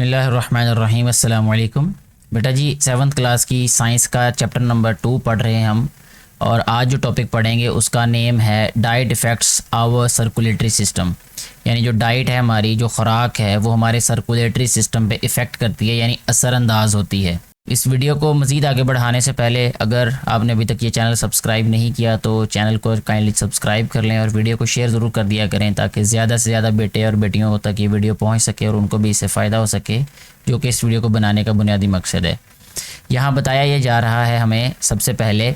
बिस्मिल्लाहिर्रहमानिर्रहीम अस्सलाम वालेकुम। बेटा जी 7th क्लास की साइंस का चैप्टर नंबर 2 पढ़ रहे हैं हम, और आज जो टॉपिक पढ़ेंगे उसका नेम है diet effects our circulatory system. यानी जो डाइट है हमारी, जो खुराक है, वो हमारे सर्कुलेटरी सिस्टम पे इफ़ेक्ट करती है, यानी असरअंदाज होती है। इस वीडियो को मज़ीद आगे बढ़ाने से पहले अगर आपने अभी तक ये चैनल सब्सक्राइब नहीं किया तो चैनल को काइंडली सब्सक्राइब कर लें और वीडियो को शेयर ज़रूर कर दिया करें, ताकि ज़्यादा से ज़्यादा बेटे और बेटियों तक ये वीडियो पहुंच सके और उनको भी इससे फ़ायदा हो सके, जो कि इस वीडियो को बनाने का बुनियादी मकसद है। यहाँ बताया ये जा रहा है हमें सबसे पहले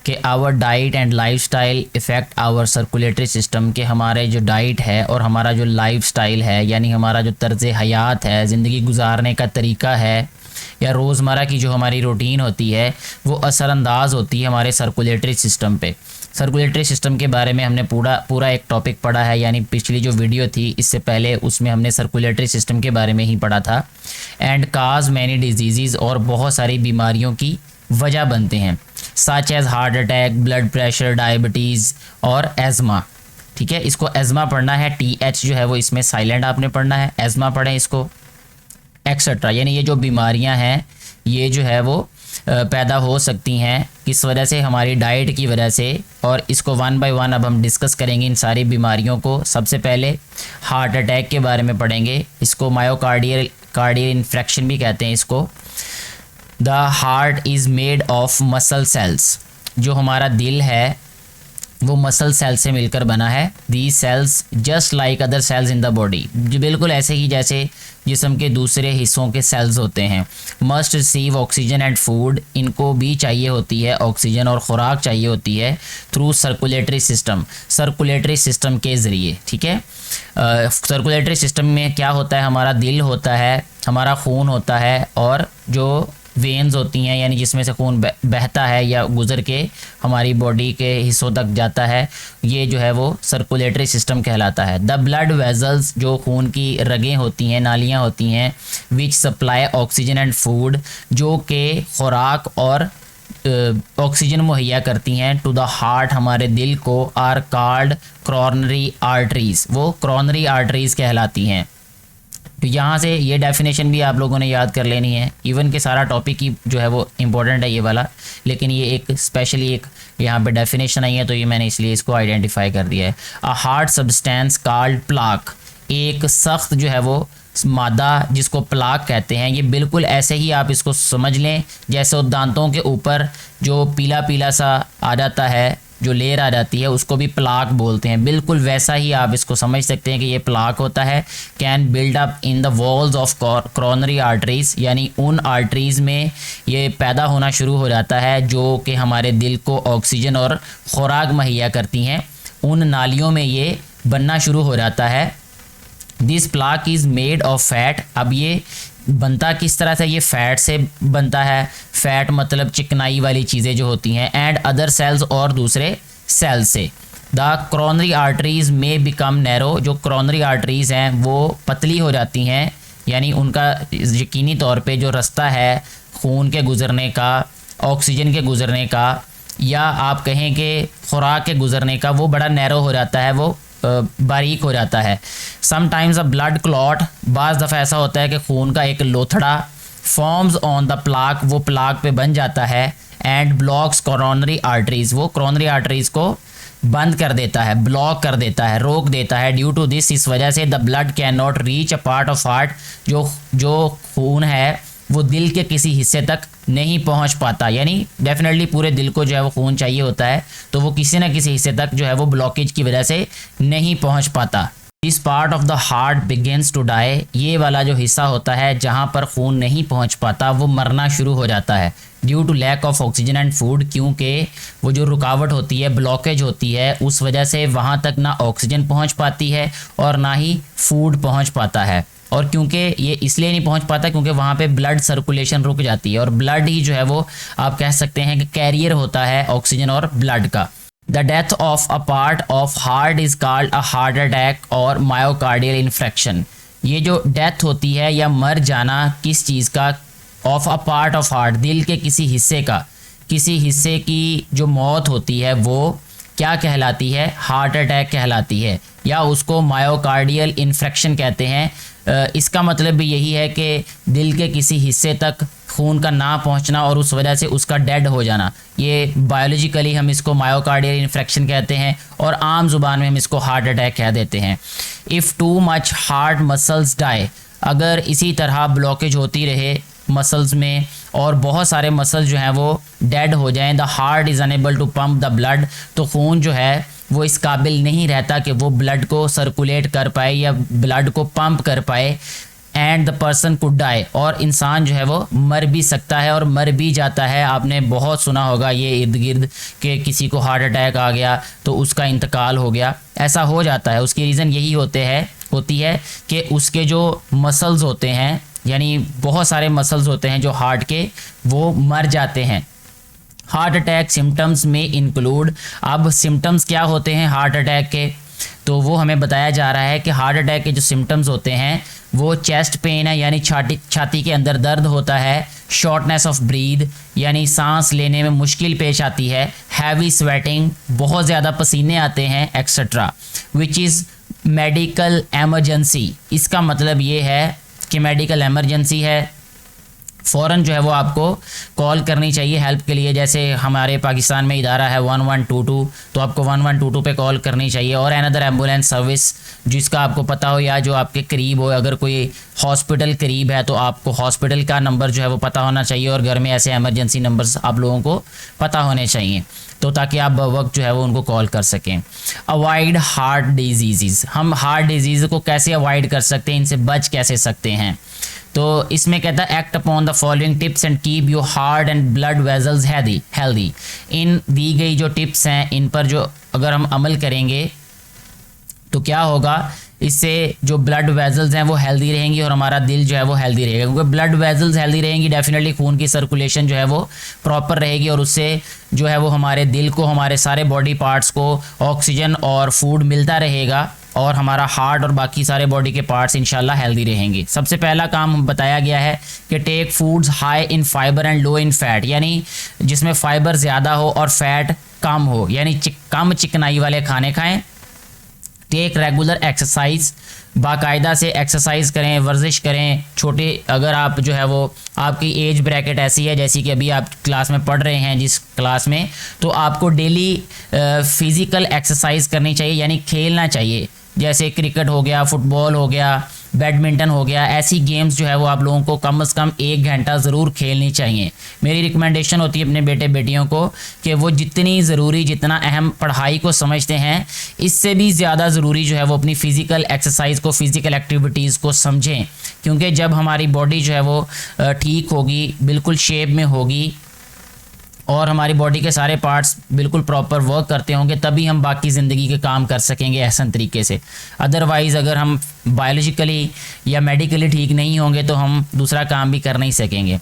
कि our diet and lifestyle effect our circulatory system, के हमारे जो डाइट है और हमारा जो लाइफस्टाइल है, यानी हमारा जो तर्ज़ हयात है, ज़िंदगी गुजारने का तरीका है, या रोज़मर्रा की जो हमारी रूटीन होती है, वो असरअंदाज होती है हमारे सर्कुलेटरी सिस्टम पे। सर्कुलेटरी सिस्टम के बारे में हमने पूरा एक टॉपिक पढ़ा है, यानी पिछली जो वीडियो थी इससे पहले उसमें हमने सर्कुलेटरी सिस्टम के बारे में ही पढ़ा था। एंड काज मैनी डिजीज़, और बहुत सारी बीमारियों की वजह बनते हैं, such as heart attack, blood pressure, diabetes और एज़मा। ठीक है, इसको एज़मा पढ़ना है, TH जो है वो इसमें साइलेंट आपने पढ़ना है, एज़मा पढ़ें इसको, एक्सेट्रा। यानी ये जो बीमारियां हैं ये जो है वो पैदा हो सकती हैं किस वजह से, हमारी डाइट की वजह से, और इसको वन बाय वन अब हम डिस्कस करेंगे इन सारी बीमारियों को। सबसे पहले हार्ट अटैक के बारे में पढ़ेंगे, इसको कार्डियल इन्फेक्शन भी कहते हैं इसको। The heart is made of muscle cells, जो हमारा दिल है वो मसल सेल से मिलकर बना है। These cells just like other sales in the body, जो बिल्कुल ऐसे ही जैसे जिस्म के दूसरे हिस्सों के सेल्स होते हैं। Must receive oxygen and food, इनको भी चाहिए होती है ऑक्सीजन और ख़ुराक चाहिए होती है through circulatory system, circulatory system के ज़रिए। ठीक है, सर्कुलेटरी सिस्टम में क्या होता है, हमारा दिल होता है, हमारा खून होता है, और जो वेन्स होती हैं, यानी जिसमें से खून बहता है या गुज़र के हमारी बॉडी के हिस्सों तक जाता है, ये जो है वो सर्कुलेटरी सिस्टम कहलाता है। द ब्लड वेजल्स, जो खून की रगें होती हैं, नालियाँ होती हैं, which supply oxygen and food, जो कि खुराक और ऑक्सीजन मुहैया करती हैं टू द हार्ट, हमारे दिल को, आर कॉल्ड कॉरोनरी आर्टरीज़, वो कॉरोनरी आर्टरीज़ कहलाती हैं। तो यहाँ से ये डेफिनेशन भी आप लोगों ने याद कर लेनी है। इवन के सारा टॉपिक ही जो है वो इम्पोर्टेंट है ये वाला, लेकिन ये एक स्पेशली एक यहाँ पे डेफिनेशन आई है, तो ये मैंने इसलिए इसको आइडेंटिफाई कर दिया है। A hard substance called plaque, एक सख्त जो है वो मादा जिसको प्लाक कहते हैं। ये बिल्कुल ऐसे ही आप इसको समझ लें जैसे वो दांतों के ऊपर जो पीला पीला सा आ जाता है, जो लेयर आ जाती है, उसको भी प्लाक बोलते हैं। बिल्कुल वैसा ही आप इसको समझ सकते हैं कि ये प्लाक होता है। Can build up in the walls of coronary arteries, यानी उन आर्टरीज़ में ये पैदा होना शुरू हो जाता है जो कि हमारे दिल को ऑक्सीजन और खुराक मुहैया करती हैं, उन नालियों में ये बनना शुरू हो जाता है। This plaque is made of fat, अब ये बनता किस तरह से, ये फ़ैट से बनता है। फ़ैट मतलब चिकनाई वाली चीज़ें जो होती हैं, एंड अदर सेल्स, और दूसरे सेल से। द कॉरोनरी आर्टरीज़ में बिकम नैरो, जो कॉरोनरी आर्टरीज़ हैं वो पतली हो जाती हैं, यानी उनका यकीनी तौर पे जो रास्ता है खून के गुज़रने का, ऑक्सीजन के गुज़रने का, या आप कहें कि खुराक के गुज़रने का, वो बड़ा नैरो हो जाता है, वो बारीक हो जाता है। समटाइम्स अ ब्लड क्लॉट, बाज़ दफ़ा ऐसा होता है कि खून का एक लोथड़ा फॉर्म्स ऑन द प्लाक, वो प्लाक पे बन जाता है, एंड ब्लॉक्स कॉरोनरी आर्टरीज़, वो कॉरोनरी आर्टरीज़ को बंद कर देता है, ब्लॉक कर देता है, रोक देता है। ड्यू टू दिस, इस वजह से the blood can not reach a part of heart, जो खून है वो दिल के किसी हिस्से तक नहीं पहुंच पाता। यानी डेफिनेटली पूरे दिल को जो है वो खून चाहिए होता है, तो वो किसी न किसी हिस्से तक जो है वो ब्लॉकेज की वजह से नहीं पहुंच पाता। This part of the heart begins to die, ये वाला जो हिस्सा होता है जहां पर खून नहीं पहुंच पाता वो मरना शुरू हो जाता है। Due to lack of oxygen and food, क्योंकि वो जो रुकावट होती है, ब्लॉकेज होती है, उस वजह से वहाँ तक ना ऑक्सीजन पहुँच पाती है और ना ही फूड पहुँच पाता है। और क्योंकि ये इसलिए नहीं पहुंच पाता क्योंकि वहाँ पे ब्लड सर्कुलेशन रुक जाती है, और ब्लड ही जो है वो आप कह सकते हैं कि कैरियर होता है ऑक्सीजन और ब्लड का। The death of a part of heart is called a heart attack और मायोकार्डियल इन्फेक्शन। ये जो डेथ होती है या मर जाना किस चीज़ का, of a part of heart, दिल के किसी हिस्से का, किसी हिस्से की जो मौत होती है वो क्या कहलाती है, हार्ट अटैक कहलाती है, या उसको मायोकार्डियल इन्फेक्शन कहते हैं। इसका मतलब भी यही है कि दिल के किसी हिस्से तक खून का ना पहुंचना और उस वजह से उसका डेड हो जाना, ये बायोलॉजिकली हम इसको मायोकार्डियल इन्फेक्शन कहते हैं और आम जुबान में हम इसको हार्ट अटैक कह देते हैं। If too much heart muscles die, अगर इसी तरह ब्लॉकेज होती रहे मसल्स में और बहुत सारे मसल्स जो हैं वो डेड हो जाएं, the heart is unable to pump the blood, तो खून जो है वो इस काबिल नहीं रहता कि वो ब्लड को सर्कुलेट कर पाए या ब्लड को पंप कर पाए, and the person could die, और इंसान जो है वो मर भी सकता है और मर भी जाता है। आपने बहुत सुना होगा ये इर्द गिर्द कि किसी को हार्ट अटैक आ गया तो उसका इंतकाल हो गया, ऐसा हो जाता है। उसकी रीज़न यही होती है कि उसके जो मसल्स होते हैं, यानी बहुत सारे मसल्स होते हैं जो हार्ट के, वो मर जाते हैं। हार्ट अटैक सिम्टम्स में इंक्लूड, अब सिम्टम्स क्या होते हैं हार्ट अटैक के, तो वो हमें बताया जा रहा है कि हार्ट अटैक के जो सिम्टम्स होते हैं वो चेस्ट पेन है, यानी छाती के अंदर दर्द होता है, शॉर्टनेस ऑफ ब्रीद यानी सांस लेने में मुश्किल पेश आती है, हैवी स्वेटिंग बहुत ज़्यादा पसीने आते हैं, etcetera, which is medical emergency. इसका मतलब ये है कि मेडिकल एमरजेंसी है, फ़ौरन जो है वो आपको कॉल करनी चाहिए हेल्प के लिए। जैसे हमारे पाकिस्तान में इदारा है 1122, तो आपको 1122 पे कॉल करनी चाहिए, और अनदर एम्बुलेंस सर्विस जिसका आपको पता हो या जो आपके करीब हो। अगर कोई हॉस्पिटल करीब है तो आपको हॉस्पिटल का नंबर जो है वो पता होना चाहिए, और घर में ऐसे एमरजेंसी नंबर्स आप लोगों को पता होने चाहिए, तो ताकि आप वक्त जो है वो उनको कॉल कर सकें। अवॉइड हार्ट डिजीज़, हम हार्ट डिजीज़ को कैसे अवॉइड कर सकते हैं, इनसे बच कैसे सकते हैं, तो इसमें कहता है act upon the following tips and keep your heart and blood vessels healthy. इन दी गई जो टिप्स हैं इन पर जो अगर हम अमल करेंगे तो क्या होगा, इससे जो ब्लड वेजल्स हैं वो हेल्दी रहेंगी और हमारा दिल जो है वो हेल्दी रहेगा, क्योंकि ब्लड वेजल्स हेल्दी रहेंगी डेफिनेटली खून की सर्कुलेशन जो है वो प्रॉपर रहेगी, और उससे जो है वो हमारे दिल को, हमारे सारे बॉडी पार्ट्स को ऑक्सीजन और फूड मिलता रहेगा, और हमारा हार्ट और बाकी सारे बॉडी के पार्ट्स इंशाल्लाह हेल्दी रहेंगे। सबसे पहला काम बताया गया है कि take foods high in fibre and low in fat, यानी जिसमें फाइबर ज़्यादा हो और फैट कम हो, यानी कम चिकनाई वाले खाने खाएं। टेक रेगुलर एक्सरसाइज, बाकायदा से एक्सरसाइज करें, वर्जिश करें। छोटे अगर आप जो है वो आपकी एज ब्रैकेट ऐसी है जैसी कि अभी आप क्लास में पढ़ रहे हैं जिस क्लास में, तो आपको डेली फिज़िकल एक्सरसाइज करनी चाहिए, यानी खेलना चाहिए, जैसे क्रिकेट हो गया, फुटबॉल हो गया, बैडमिंटन हो गया, ऐसी गेम्स जो है वो आप लोगों को कम से कम 1 घंटा ज़रूर खेलनी चाहिए। मेरी रिकमेंडेशन होती है अपने बेटे बेटियों को कि वो जितनी ज़रूरी, जितना अहम पढ़ाई को समझते हैं, इससे भी ज़्यादा ज़रूरी जो है वो अपनी फ़िज़िकल एक्सरसाइज को, फ़िज़िकल एक्टिविटीज़ को समझें, क्योंकि जब हमारी बॉडी जो है वो ठीक होगी, बिल्कुल शेप में होगी और हमारी बॉडी के सारे पार्ट्स बिल्कुल प्रॉपर वर्क करते होंगे, तभी हम बाकी ज़िंदगी के काम कर सकेंगे एहसन तरीके से। अदरवाइज़ अगर हम बायोलॉजिकली या मेडिकली ठीक नहीं होंगे तो हम दूसरा काम भी कर नहीं सकेंगे।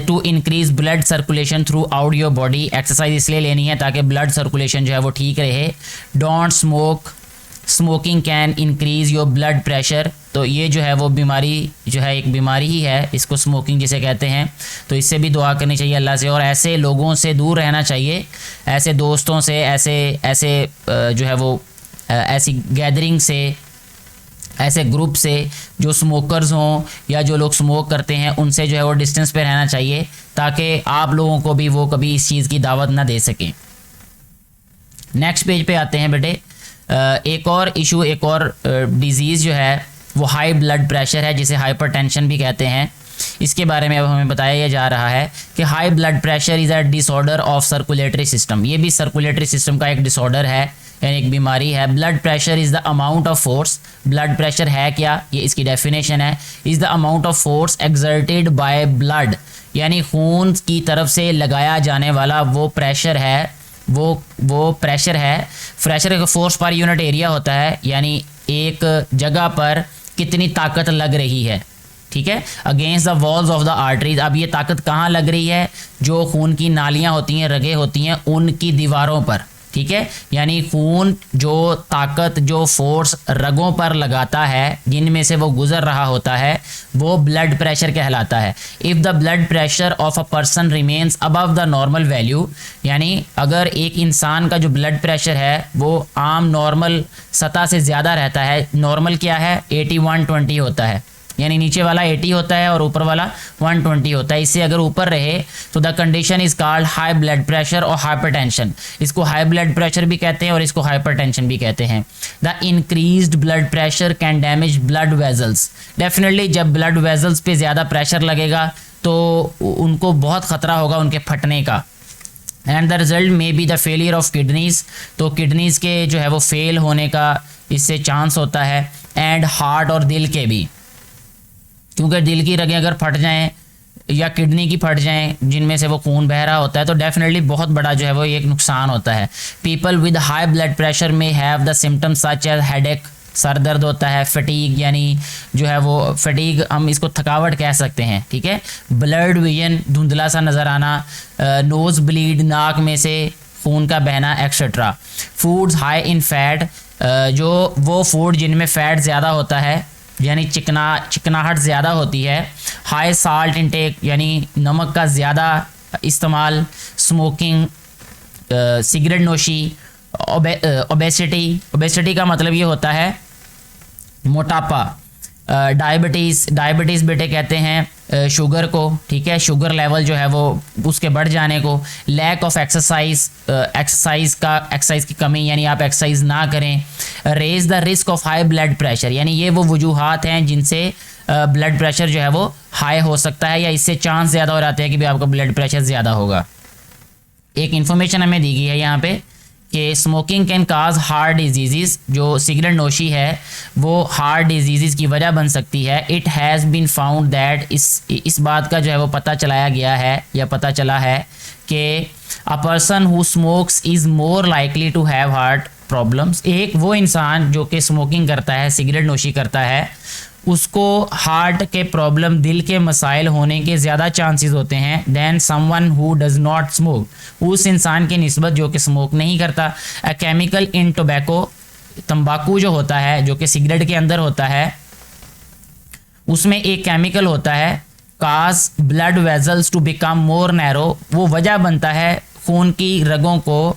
To increase blood circulation throughout your body, exercise इसलिए लेनी है ताकि ब्लड सर्कुलेशन जो है वो ठीक रहे। Don't smoke, smoking can increase your blood pressure, तो ये जो है वो बीमारी जो है एक बीमारी ही है, इसको स्मोकिंग जिसे कहते हैं, तो इससे भी दुआ करनी चाहिए अल्लाह से, और ऐसे लोगों से दूर रहना चाहिए, ऐसे दोस्तों से, ऐसे जो है वो ऐसी गैदरिंग से, ऐसे ग्रुप से जो स्मोकर्स हों या जो लोग स्मोक करते हैं उनसे जो है वो डिस्टेंस पे रहना चाहिए, ताकि आप लोगों को भी वो कभी इस चीज़ की दावत ना दे सकें। नेक्स्ट पेज पे आते हैं बेटे। एक और इशू, एक और डिज़ीज़ जो है वो हाई ब्लड प्रेशर है, जिसे हाइपरटेंशन भी कहते हैं। इसके बारे में अब हमें बताया जा रहा है कि high blood pressure is a disorder of circulatory system, ये भी सर्कुलेटरी सिस्टम का एक डिसऑर्डर है, यानी एक बीमारी है। Blood pressure is the amount of force, blood pressure है क्या, ये इसकी डेफिनेशन है, is the amount of force exerted by blood, यानी खून की तरफ से लगाया जाने वाला वो प्रेशर है, वो प्रेशर है। प्रेशर का फोर्स पर यूनिट एरिया होता है, यानी एक जगह पर कितनी ताकत लग रही है, ठीक है, against the walls of the arteries. अब ये ताकत कहाँ लग रही है, जो खून की नालियाँ होती हैं, रगें होती हैं, उनकी दीवारों पर, ठीक है, यानी खून जो ताकत जो फोर्स रगों पर लगाता है जिनमें से वो गुजर रहा होता है वो ब्लड प्रेशर कहलाता है। If the blood pressure of a person remains above the normal value, यानी अगर एक इंसान का जो ब्लड प्रेशर है वो आम नॉर्मल सतह से ज़्यादा रहता है, नॉर्मल क्या है 80/120 होता है, यानी नीचे वाला 80 होता है और ऊपर वाला 120 होता है, इससे अगर ऊपर रहे तो the condition is called high blood pressure और हाइपरटेंशन। इसको हाई ब्लड प्रेशर भी कहते हैं और इसको हाइपरटेंशन भी कहते हैं। The increased blood pressure can damage blood vessels, definitely जब ब्लड वेजल्स पे ज़्यादा प्रेशर लगेगा तो उनको बहुत ख़तरा होगा उनके फटने का। And the result may be the failure of kidneys, तो किडनीज़ के जो है वो फेल होने का इससे चांस होता है। एंड हार्ट और दिल के भी, क्योंकि दिल की रगें अगर फट जाएं या किडनी की फट जाएं जिनमें से वो खून बह रहा होता है तो डेफिनेटली बहुत बड़ा जो है वो एक नुकसान होता है। People with high blood pressure में have the symptoms such as headache, सर दर्द होता है, फटीग यानी जो है वो फटीग हम इसको थकावट कह सकते हैं, ठीक है, ब्लड विजन धुंधला सा नज़र आना, नोज़ ब्लीड नाक में से खून का बहना एक्सेट्रा। फूड्स हाई इन फैट, जो वो फूड जिनमें फ़ैट ज़्यादा होता है यानी चिकनाहट ज़्यादा होती है। हाई साल्ट इंटेक यानी नमक का ज़्यादा इस्तेमाल। Smoking, cigarette नोशी। ओबेसिटी का मतलब ये होता है मोटापा। डायबिटीज़ बेटे कहते हैं शुगर को, ठीक है, शुगर लेवल जो है वो उसके बढ़ जाने को। लैक ऑफ एक्सरसाइज की कमी यानी आप एक्सरसाइज ना करें। Raise the risk of high blood pressure, यानी ये वो वजूहात हैं जिनसे ब्लड प्रेशर जो है वो हाई हो सकता है या इससे चांस ज़्यादा हो जाते हैं कि भी आपका ब्लड प्रेशर ज़्यादा होगा। एक इन्फॉर्मेशन हमें दी गई है यहाँ पे कि smoking can cause heart disease, जो सिगरेट नोशी है वो हार्ट डिजीज़ की वजह बन सकती है। It has been found that, इस बात का जो है वो पता चलाया गया है या पता चला है कि a person who smokes is more likely to have heart problems. एक वो इंसान जो कि स्मोकिंग करता है, सिगरेट नोशी करता है, उसको हार्ट के प्रॉब्लम, दिल के मसाइल होने के ज़्यादा चांसेस होते हैं than someone who does not smoke, उस इंसान की निस्बत जो कि स्मोक नहीं करता। अ केमिकल इन टोबैको, तंबाकू जो होता है जो कि सिगरेट के अंदर होता है उसमें एक केमिकल होता है cause blood vessels to become more narrow, वो वजह बनता है खून की रगों को,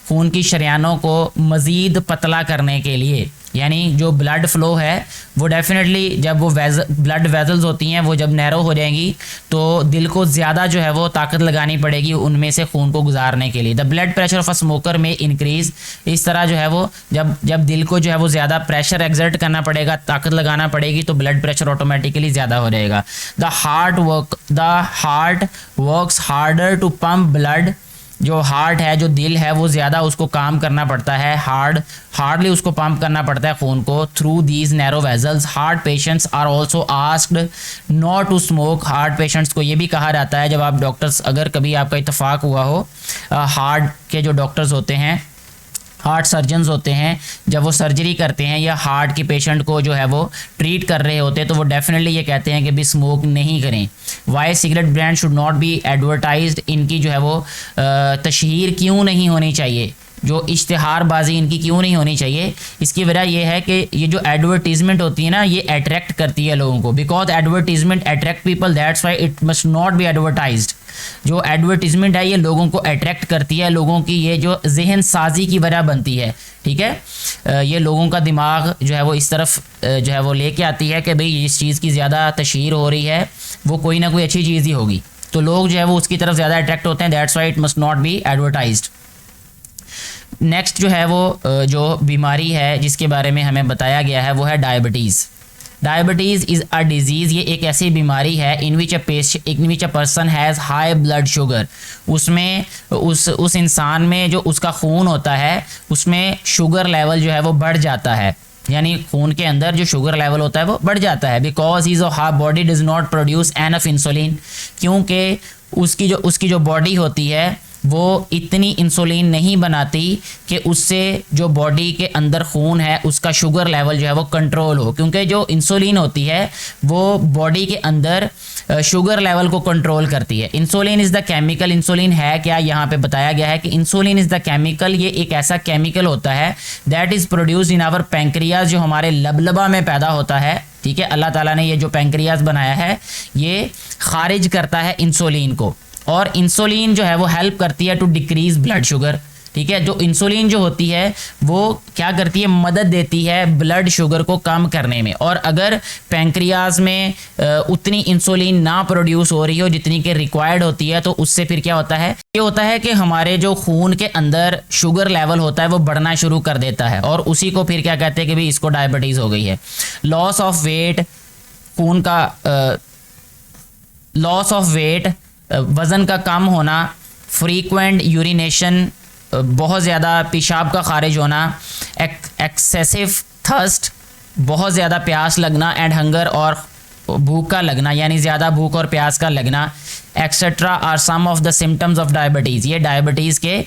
खून की शरियानों को मज़ीद पतला करने के लिए। यानी जो ब्लड फ्लो है वो डेफिनेटली जब वो ब्लड वेजल्स होती हैं वो जब नैरो हो जाएंगी तो दिल को ज़्यादा जो है वो ताकत लगानी पड़ेगी उनमें से खून को गुजारने के लिए। The blood pressure of a smoker में इंक्रीज, इस तरह जो है वो जब दिल को जो है वो ज़्यादा प्रेशर एक्सर्ट करना पड़ेगा, ताकत लगाना पड़ेगी तो ब्लड प्रेशर ऑटोमेटिकली ज़्यादा हो जाएगा। The heart works harder to pump blood, जो हार्ट है जो दिल है वो ज़्यादा उसको काम करना पड़ता है, हार्डली उसको पंप करना पड़ता है खून को through these narrow vessels. Heart patients are also asked not to smoke, heart patients को ये भी कहा जाता है जब आप डॉक्टर्स, अगर कभी आपका इत्तेफाक हुआ हो, हार्ट के जो डॉक्टर्स होते हैं, हार्ट सर्जन्स होते हैं, जब वो सर्जरी करते हैं या हार्ट के पेशेंट को जो है वो ट्रीट कर रहे होते हैं तो वो डेफिनेटली ये कहते हैं कि भी स्मोक नहीं करें। Why cigarette brand should not be advertised, इनकी जो है वो तशहीर क्यों नहीं होनी चाहिए, जो इश्तिहारबाजी इनकी क्यों नहीं होनी चाहिए, इसकी वजह यह है कि ये जो एडवर्टीज़मेंट होती है ना ये अट्रैक्ट करती है लोगों को, because advertisement attract people, that's why it must not be advertised. जो एडवर्टीज़मेंट है ये लोगों को अट्रैक्ट करती है, लोगों की ये जो जहन साजी की वजह बनती है, ठीक है, ये लोगों का दिमाग जो है वो इस तरफ जो है वो लेके आती है कि भाई इस चीज़ की ज़्यादा तशहीर हो रही है, वो कोई ना कोई अच्छी चीज़ ही होगी, तो लोग जो है वो उसकी तरफ ज़्यादा अट्रैक्ट होते हैं, that's why it must not be advertised. Next जो है वो जो बीमारी है जिसके बारे में हमें बताया गया है वो है diabetes. Diabetes is a disease, ये एक ऐसी बीमारी है in which a person has high blood sugar, उसमें उस इंसान में जो उसका खून होता है उसमें शुगर लेवल जो है वो बढ़ जाता है, यानी खून के अंदर जो शुगर लेवल होता है वो बढ़ जाता है। Because is body does not produce enough insulin, क्योंकि उसकी जो बॉडी होती है वो इतनी इंसुलिन नहीं बनाती कि उससे जो बॉडी के अंदर खून है उसका शुगर लेवल जो है वो कंट्रोल हो, क्योंकि जो इंसुलिन होती है वो बॉडी के अंदर शुगर लेवल को कंट्रोल करती है। Insulin is the chemical, insulin है क्या, यहाँ पे बताया गया है कि इंसुलिन इज़ द केमिकल, ये एक ऐसा केमिकल होता है that is produced in our pancreas, जो हमारे लबलबा में पैदा होता है। ठीक है, अल्लाह ताला ने ये जो पैंक्रियाज बनाया है ये खारिज करता है इंसुलिन को, और इंसुलिन जो है वो हेल्प करती है टू डिक्रीज ब्लड शुगर। ठीक है, जो इंसुलिन जो होती है वो क्या करती है, मदद देती है ब्लड शुगर को कम करने में। और अगर पैंक्रियाज में उतनी इंसुलिन ना प्रोड्यूस हो रही हो जितनी कि रिक्वायर्ड होती है, तो उससे फिर क्या होता है, ये होता है कि हमारे जो खून के अंदर शुगर लेवल होता है वो बढ़ना शुरू कर देता है, और उसी को फिर क्या कहते हैं कि भाई इसको डायबिटीज़ हो गई है। लॉस ऑफ वेट, खून का लॉस ऑफ वेट, वज़न का कम होना, फ्रीक्वेंट यूरिनेशन, बहुत ज़्यादा पेशाब का खारिज होना, एक्सेसिव थर्स्ट, बहुत ज़्यादा प्यास लगना, एंड हंगर, और भूख का लगना, यानी ज़्यादा भूख और प्यास का लगना, etcetera are some of the symptoms of diabetes. ये डायबिटीज़ के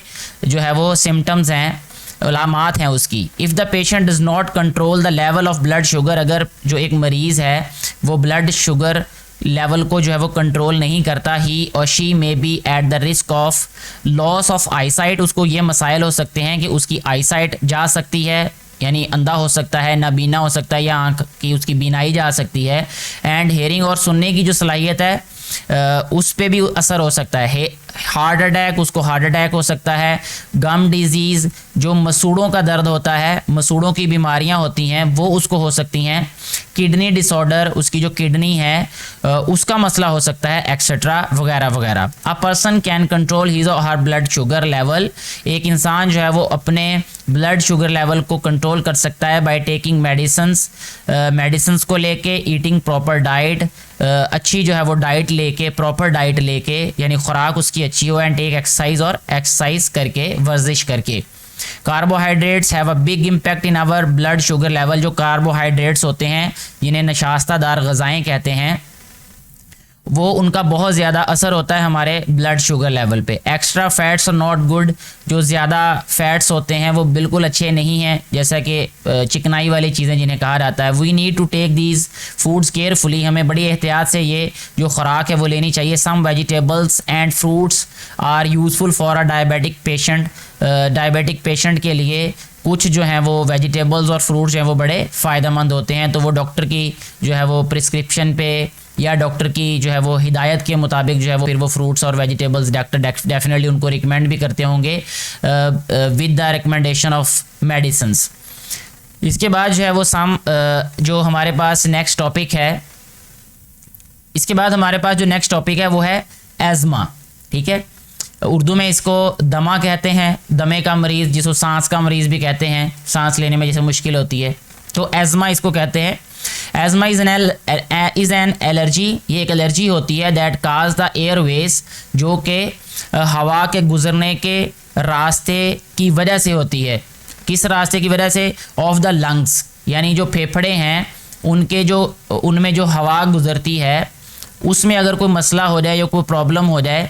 जो है वो सिम्टम्स हैं, अलामात हैं उसकी। If the patient does not control the level of blood sugar, अगर जो एक मरीज़ है वो ब्लड शुगर लेवल को जो है वो कंट्रोल नहीं करता, ही और she may be at the risk of loss of eyesight, उसको ये मसाइल हो सकते हैं कि उसकी आईसाइट जा सकती है, यानी अंधा हो सकता है, नाबीना हो सकता है, या आँख की उसकी बीनाई जा सकती है, एंड हेयरिंग, और सुनने की जो सलाहियत है उस पे भी असर हो सकता है। हार्ट अटैक, उसको हार्ट अटैक हो सकता है। गम डिजीज़, जो मसूड़ों का दर्द होता है, मसूड़ों की बीमारियां होती हैं वो उसको हो सकती हैं। किडनी डिसऑर्डर, उसकी जो किडनी है उसका मसला हो सकता है, एक्सेट्रा वगैरह वगैरह। A person can control his और हर ब्लड शुगर लेवल, एक इंसान जो है वो अपने ब्लड शुगर लेवल को कंट्रोल कर सकता है बाय टेकिंग मेडिसिन को लेके, ईटिंग प्रॉपर डाइट, अच्छी जो है वो डाइट लेके, प्रॉपर डाइट लेके, यानी खुराक उसकी अच्छी हो, एंड टेक एक्सरसाइज, और एक्सरसाइज करके, वर्जिश करके। Carbohydrates have a big impact in our blood sugar level, जो कार्बोहाइड्रेट्स होते हैं जिन्हें नशास्तादार ग़ज़ाएँ कहते हैं, वो उनका बहुत ज़्यादा असर होता है हमारे ब्लड शुगर लेवल पे। Extra fats are not good, जो ज़्यादा फैट्स होते हैं वो बिल्कुल अच्छे नहीं हैं, जैसा कि चिकनाई वाली चीज़ें जिन्हें कहा जाता है। We need to take these foods carefully, हमें बड़ी एहतियात से ये जो खुराक है वो लेनी चाहिए। Some vegetables and fruits are useful for a diabetic patient, diabetic patient के लिए कुछ जो हैं वो वेजिटेबल्स और फ्रूट्स हैं वो बड़े फ़ायदेमंद होते हैं, तो वो डॉक्टर की जो है वो प्रिस्क्रिप्शन पे या डॉक्टर की जो है वो हिदायत के मुताबिक जो है वो फिर वो फ्रूट्स और वेजिटेबल्स डॉक्टर डेफिनेटली उनको रिकमेंड भी करते होंगे with the recommendation of medicines. इसके बाद जो है वो जो हमारे पास नेक्स्ट टॉपिक है, इसके बाद हमारे पास जो नेक्स्ट टॉपिक है वो है एज़मा। ठीक है, उर्दू में इसको दमा कहते हैं, दमे का मरीज़, जिसको सांस का मरीज़ भी कहते हैं, सांस लेने में जैसे मुश्किल होती है, तो एज़मा इसको कहते हैं। एज़मा इज़ एन एलर्जी, ये एक एलर्जी होती है दैट काज द एयरवेज, जो कि हवा के गुजरने के रास्ते की वजह से होती है। किस रास्ते की वजह से? ऑफ द लंग्स, यानी जो फेफड़े हैं उनमें जो हवा गुजरती है उसमें अगर कोई मसला हो जाए या कोई प्रॉब्लम हो जाए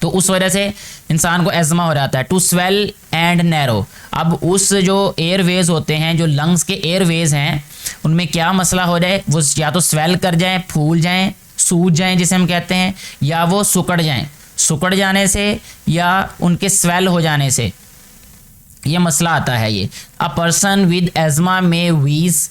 तो उस वजह से इंसान को एज़मा हो जाता है। टू स्वेल एंड नैरो, अब उस जो एयरवेज होते हैं, जो लंग्स के एयरवेज हैं, उनमें क्या मसला हो जाए, वो या तो स्वेल कर जाएं, फूल जाएं, सूज जाएं जिसे हम कहते हैं, या वो सुकड़ जाएं, सुकड़ जाने से या उनके स्वेल हो जाने से ये मसला आता है। ये अ पर्सन विद एज़मा में वीज़,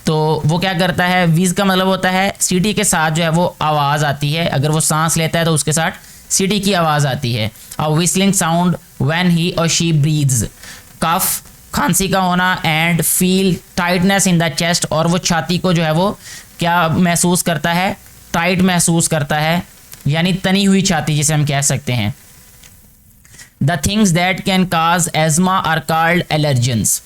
तो वो क्या करता है, वीज़ का मतलब होता है सीटी के साथ जो है वो आवाज़ आती है, अगर वो सांस लेता है तो उसके साथ सीटी की आवाज़ आती है। अ विस्लिंग साउंड व्हेन ही और शी ब्रीथ्स, कफ, खांसी का होना, and feel tightness in the chest, और वो छाती को जो है वो क्या महसूस करता है, टाइट महसूस करता है, यानी तनी हुई छाती जिसे हम कह सकते हैं। The things that can cause asthma are called allergens,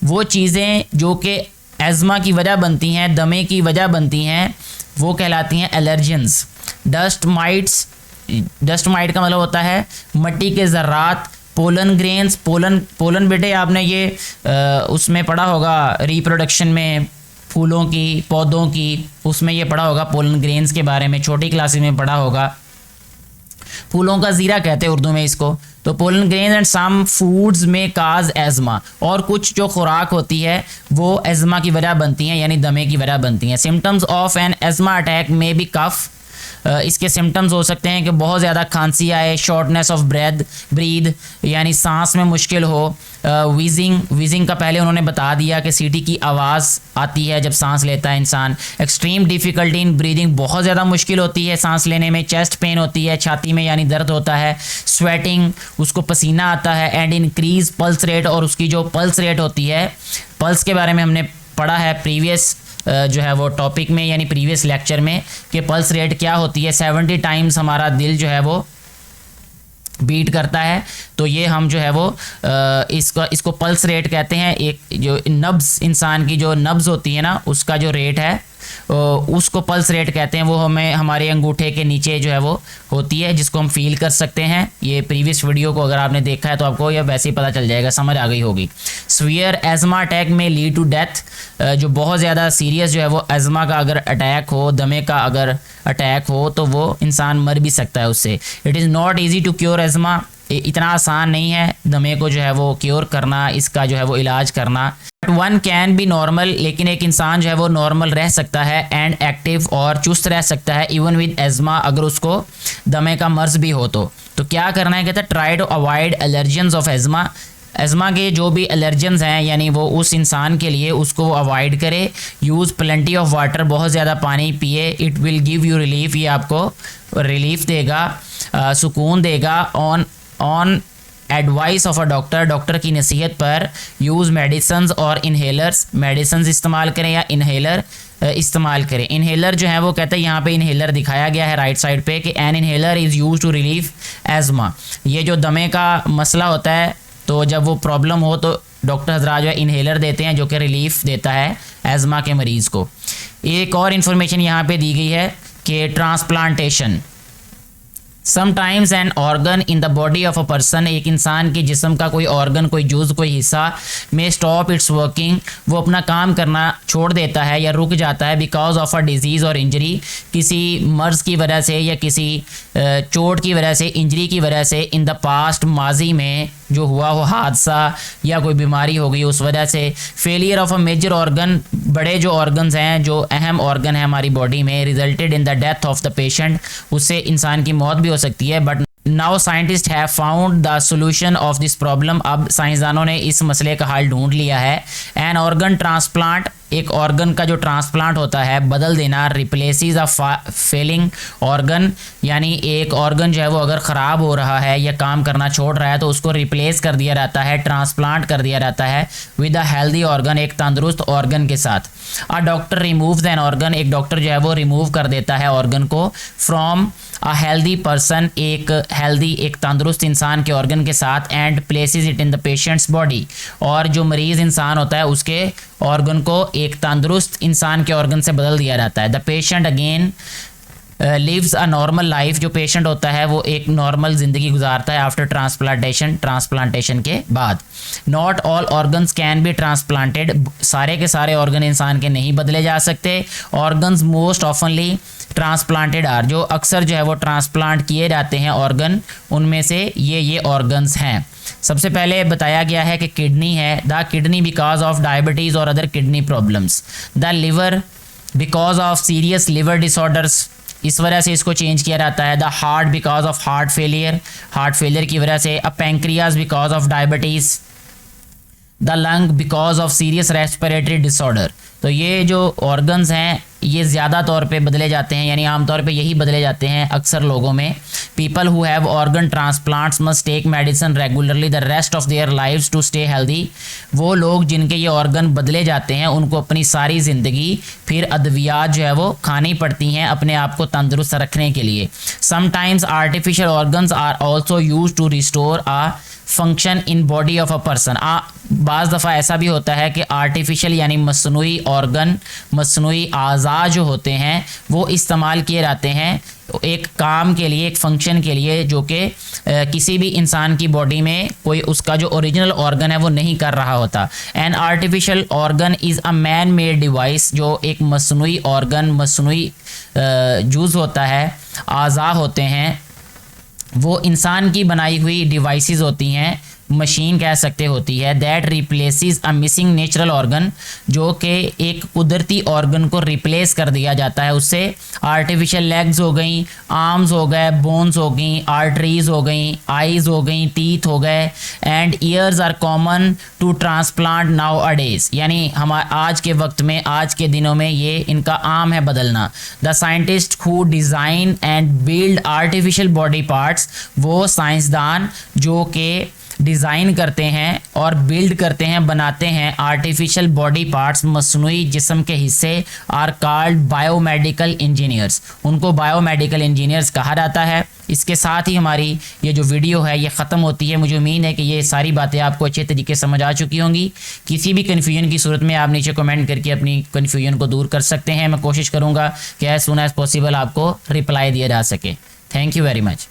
वो चीज़ें जो कि एज़मा की वजह बनती हैं, दमे की वजह बनती हैं, वो कहलाती हैं allergens. Dust mites, dust might का मतलब होता है मिट्टी के ज़र्रात। पोलन ग्रेन्स, पोलन बेटे आपने ये उसमें पढ़ा होगा रिप्रोडक्शन में, फूलों की, पौधों की, उसमें ये पढ़ा होगा पोलन ग्रेन्स के बारे में, छोटी क्लासेस में पढ़ा होगा। फूलों का ज़ीरा कहते हैं उर्दू में इसको। तो pollen grain and some foods may cause asthma, और कुछ जो खुराक होती है वो एज़मा की वजह बनती हैं, यानी दमे की वजह बनती हैं। Symptoms of an asthma attack may be cough, इसके सिम्टम्स हो सकते हैं कि बहुत ज़्यादा खांसी आए, शॉर्टनेस ऑफ ब्रीद यानी सांस में मुश्किल हो, वीजिंग का पहले उन्होंने बता दिया कि सीटी की आवाज़ आती है जब सांस लेता है इंसान। एक्सट्रीम डिफ़िकल्टी इन ब्रीदिंग, बहुत ज़्यादा मुश्किल होती है सांस लेने में। चेस्ट पेन होती है, छाती में यानी दर्द होता है। स्वेटिंग, उसको पसीना आता है। एंड इंक्रीज पल्स रेट, और उसकी जो पल्स रेट होती है, पल्स के बारे में हमने पढ़ा है प्रीवियस जो है वो टॉपिक में, यानी प्रीवियस लेक्चर में, कि पल्स रेट क्या होती है। 70 टाइम्स हमारा दिल जो है वो बीट करता है। तो ये हम जो है वो इसको पल्स रेट कहते हैं। एक जो नब्ज़, इंसान की जो नब्ज़ होती है ना, उसका जो रेट है उसको पल्स रेट कहते हैं। वो हमें हमारे अंगूठे के नीचे जो है वो होती है, जिसको हम फील कर सकते हैं। ये प्रीवियस वीडियो को अगर आपने देखा है तो आपको यह वैसे ही पता चल जाएगा, समझ आ गई होगी। सीवियर एज़मा अटैक में लीड टू डेथ, जो बहुत ज़्यादा सीरियस जो है वो एज़मा का अगर अटैक हो, दमे का अगर अटैक हो, तो वो इंसान मर भी सकता है उससे। It is not easy to cure asthma, इतना आसान नहीं है दमे को जो है वो क्योर करना, इसका जो है वो इलाज करना। But one can be normal, लेकिन एक इंसान जो है वो नॉर्मल रह सकता है एंड एक्टिव, और चुस्त रह सकता है इवन विद एज़मा, अगर उसको दमे का मर्ज भी हो तो क्या करना है, कहते हैं try to avoid allergens of asthma. Asthma के जो भी एलर्जेंस हैं, यानी वो उस इंसान के लिए उसको अवॉइड करे। यूज़ प्लेंटी ऑफ वाटर, बहुत ज़्यादा पानी पिए। It will give you relief, ये आपको रिलीफ देगा, सुकून देगा। On advice of a doctor की नसीहत पर यूज़ मेडिसन्स और इन्हेलर्स, मेडिसन्स इस्तेमाल करें या इन्हेलर इस्तेमाल करें। इन्हेलर जो है वो कहते हैं, यहाँ पे इन्हेलर दिखाया गया है राइट साइड पे कि an inhaler is use to relieve asthma. ये जो दमे का मसला होता है, तो जब वो प्रॉब्लम हो तो डॉक्टर हजरात जो है इन्हेलर देते हैं, जो कि रिलीफ देता है एज़मा के मरीज़ को। एक और इन्फॉर्मेशन यहाँ पे दी गई है कि transplantation, sometimes an organ in the body of a person, एक इंसान के जिस्म का कोई ऑर्गन, कोई जुज़, कोई हिस्सा में स्टॉप इट्स वर्किंग, वो अपना काम करना छोड़ देता है या रुक जाता है बिकॉज ऑफ अ डिजीज़ और इंजरी, किसी मर्ज़ की वजह से या किसी चोट की वजह से, इंजरी की वजह से। इन द पास्ट, माजी में जो हुआ हो हादसा या कोई बीमारी हो गई उस वजह से। Failure of a major organ, बड़े जो ऑर्गन्स हैं, जो अहम ऑर्गन है हमारी बॉडी में, resulted in the death of the patient, उससे इंसान की मौत भी हो सकती है। But now scientist have found the solution of this problem, अब साइंसदानों ने इस मसले का हल ढूंढ लिया है। एन ऑर्गन ट्रांसप्लांट, एक ऑर्गन का जो ट्रांसप्लांट होता है, बदल देना, रिप्लेसिस अ फेलिंग ऑर्गन, यानी एक ऑर्गन जो है वो अगर ख़राब हो रहा है या काम करना छोड़ रहा है तो उसको रिप्लेस कर दिया जाता है, ट्रांसप्लांट कर दिया जाता है विद अ हेल्दी ऑर्गन, एक तंदुरुस्त ऑर्गन के साथ। A doctor removes an organ, एक डॉक्टर जो है वो रिमूव कर देता है ऑर्गन को फ्रॉम अ हेल्दी पर्सन, एक हेल्दी, एक तंदुरुस्त इंसान के ऑर्गन के साथ, and places it in the patients body, और जो मरीज़ इंसान होता है उसके ऑर्गन को एक तंदुरुस्त इंसान के ऑर्गन से बदल दिया जाता है। The patient again lives a normal life, जो पेशेंट होता है वो एक नॉर्मल ज़िंदगी गुजारता है आफ्टर ट्रांसप्लांटेशन के बाद। Not all organs can be transplanted, सारे के सारे ऑर्गन इंसान के नहीं बदले जा सकते। Organs most oftenly transplanted are, जो अक्सर जो है वो ट्रांसप्लांट किए जाते हैं ऑर्गन, उनमें से ये ऑर्गन्स हैं। सबसे पहले बताया गया है कि किडनी है, the kidney because of diabetes और other kidney problems. The liver because of serious liver disorders, इस वजह से इसको चेंज किया जाता है। The heart because of heart failure की वजह से। A pancreas because of diabetes. The lung because of serious respiratory disorder. तो ये जो ऑर्गन्स हैं ये ज़्यादा तौर पे बदले जाते हैं, यानी आमतौर पे यही बदले जाते हैं अक्सर लोगों में। People who have organ transplants must take medicine regularly the rest of their lives to stay healthy. वो लोग जिनके ये ऑर्गन बदले जाते हैं उनको अपनी सारी ज़िंदगी फिर अद्वियात जो है वो खानी पड़ती हैं अपने आप को तंदुरुस्त रखने के लिए। Sometimes artificial organs are also use to restore a function in body of a person. बाज़ दफ़ा ऐसा भी होता है कि आर्टिफिशियल यानी मसनूई ऑर्गन, मसनूई आज़ा जो होते हैं वो इस्तेमाल किए जाते हैं एक काम के लिए, एक फंक्शन के लिए, जो कि किसी भी इंसान की बॉडी में कोई उसका जो ओरिजिनल ऑर्गन है वो नहीं कर रहा होता। An artificial organ is a man made device, जो एक मसनूई ऑर्गन, मसनूई जुज़ होता है, आज़ा होते हैं, वो इंसान की बनाई हुई डिवाइसेस होती हैं, मशीन कह सकते होती है, that replaces a missing natural organ, जो कि एक कुदरती ऑर्गन को रिप्लेस कर दिया जाता है उससे। आर्टिफिशियल लेग्स हो गई, आर्म्स हो गए, बोन्स हो गई, आर्टरीज हो गई, आईज हो गई, टीथ हो गए, and ears are common to transplant nowadays, यानी हम आज के वक्त में, आज के दिनों में ये इनका आम है बदलना। The scientist who design and build artificial body parts, वो साइंसदान जो कि डिज़ाइन करते हैं और बिल्ड करते हैं, बनाते हैं आर्टिफिशियल बॉडी पार्ट्स, मसनूई जिस्म के हिस्से, आर कॉल्ड बायोमेडिकल इंजीनियर्स, उनको बायोमेडिकल इंजीनियर्स कहा जाता है। इसके साथ ही हमारी ये जो वीडियो है ये ख़त्म होती है। मुझे उम्मीद है कि ये सारी बातें आपको अच्छे तरीके से समझ आ चुकी होंगी। किसी भी कन्फ्यूजन की सूरत में आप नीचे कमेंट करके अपनी कन्फ्यूजन को दूर कर सकते हैं। मैं कोशिश करूँगा कि एज सून एज पॉसिबल आपको रिप्लाई दिया जा सके। Thank you very much.